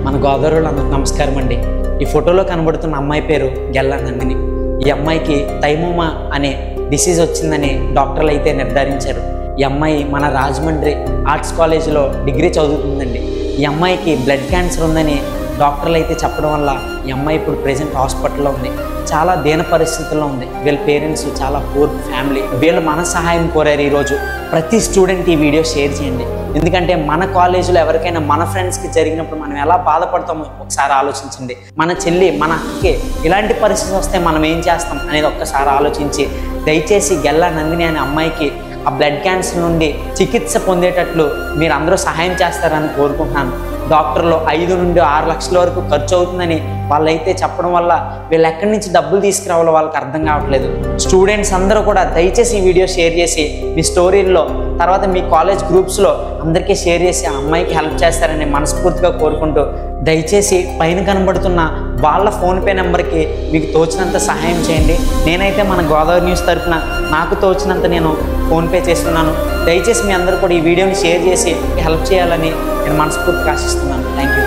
మన గోదావరిలో అందరికి నమస్కారం అండి. ఈ ఫోటోలో కనబడుతున్న అమ్మాయి పేరు గెల్లా నందిని. ఈ అమ్మాయికి థైమోమా అనే డిసీజ్ వచ్చిందని డాక్టర్లు అయితే నిర్ధారించారు. ఈ అమ్మాయి మన రాజమండ్రి ఆర్ట్స్ కాలేజీలో డిగ్రీ చదువుతుందండి. ఈ అమ్మాయికి బ్లడ్ క్యాన్సర్ ఉందని డాక్టర్లు అయితే చెప్పడం వల్ల ఈ అమ్మాయి ఇప్పుడు ప్రెజెంట్ హాస్పిటల్లో ఉంది. చాలా దీన పరిస్థితుల్లో ఉంది. వీళ్ళ పేరెంట్స్ చాలా పూర్ ఫ్యామిలీ. వీళ్ళు మన సహాయం కోరారు. ఈరోజు ప్రతి స్టూడెంట్ ఈ వీడియో షేర్ చేయండి. ఎందుకంటే మన కాలేజీలో ఎవరికైనా మన ఫ్రెండ్స్కి జరిగినప్పుడు మనం ఎలా బాధపడతామో ఒకసారి ఆలోచించండి. మన చెల్లి మన అక్కకి ఇలాంటి పరిస్థితి వస్తే మనం ఏం చేస్తాం అనేది ఒక్కసారి ఆలోచించి దయచేసి గెల్లా నందిని అనే అమ్మాయికి ఆ బ్లడ్ క్యాన్సర్ నుండి చికిత్స పొందేటట్లు మీరు అందరూ సహాయం చేస్తారని కోరుకుంటున్నాను. డాక్టర్లు 5 నుండి 6 లక్షల వరకు ఖర్చు అవుతుందని వాళ్ళైతే చెప్పడం వల్ల వీళ్ళు ఎక్కడి నుంచి డబ్బులు తీసుకురావాలో వాళ్ళకి అర్థం కావట్లేదు. స్టూడెంట్స్ అందరూ కూడా దయచేసి ఈ వీడియో షేర్ చేసి మీ స్టోరీల్లో తర్వాత మీ కాలేజ్ గ్రూప్స్లో అందరికీ షేర్ చేసి ఆ అమ్మాయికి హెల్ప్ చేస్తారని మనస్ఫూర్తిగా కోరుకుంటూ దయచేసి పైన కనబడుతున్న వాళ్ళ ఫోన్పే నెంబర్కి మీకు తోచినంత సహాయం చేయండి. నేనైతే మన గోదావరి న్యూస్ తరఫున నాకు తోచినంత నేను ఫోన్పే చేస్తున్నాను. దయచేసి మీ అందరూ కూడా ఈ వీడియోని షేర్ చేసి హెల్ప్ చేయాలని నేను మనస్ఫూర్తిగా ఆశిస్తున్నాను. Thank you.